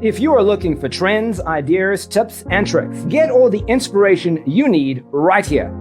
If you are looking for trends, ideas, tips, and tricks, get all the inspiration you need right here.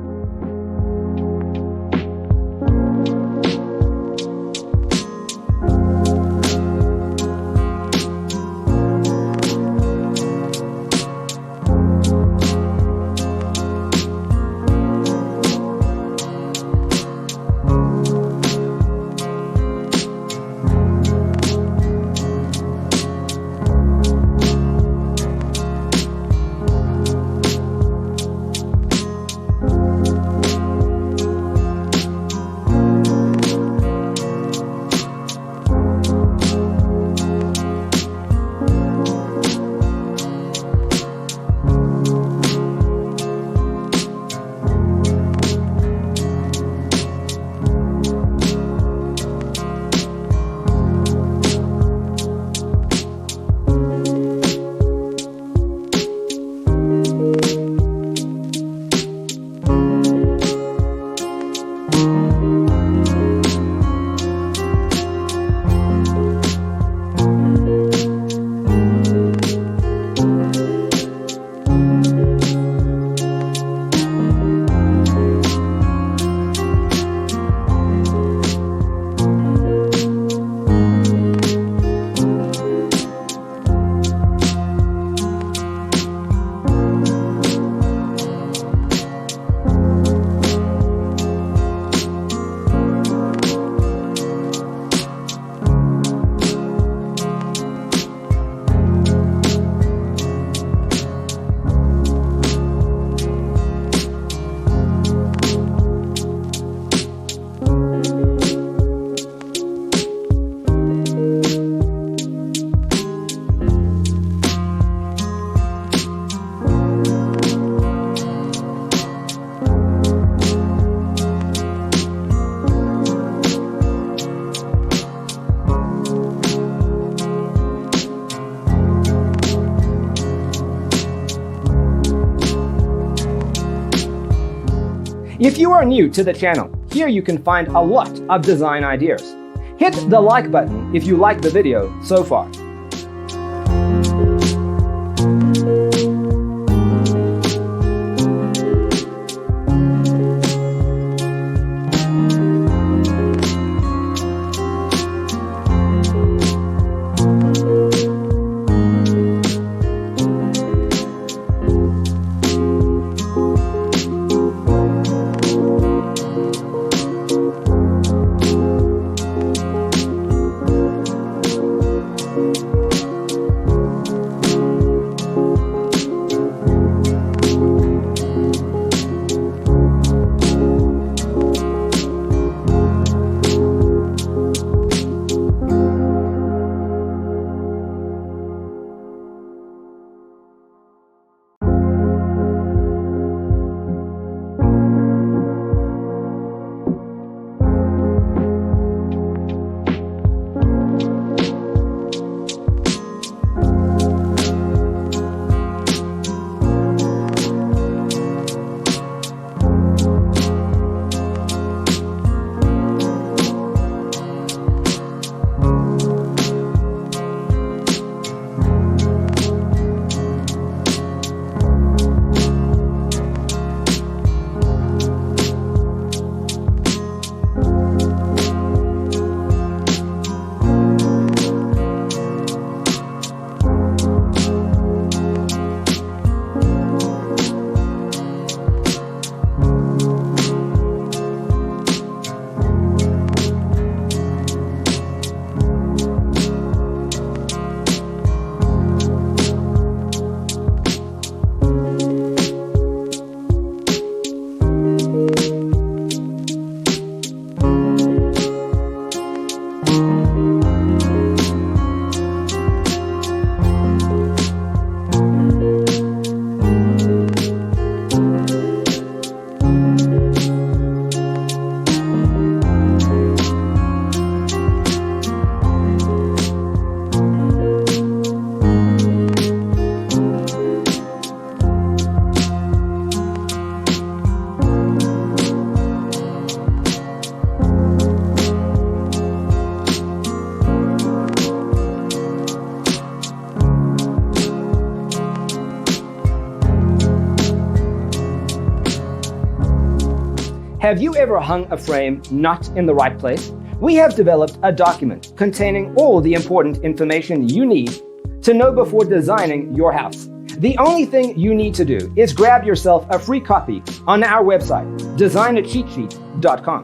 If you are new to the channel, here you can find a lot of design ideas. Hit the like button if you like the video so far. Have you ever hung a frame not in the right place? We have developed a document containing all the important information you need to know before designing your house. The only thing you need to do is grab yourself a free copy on our website, designacheatsheet.com.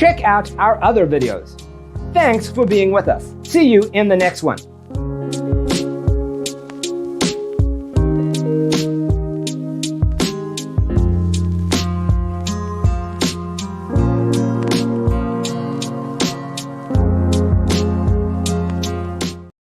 Check out our other videos. Thanks for being with us. See you in the next one.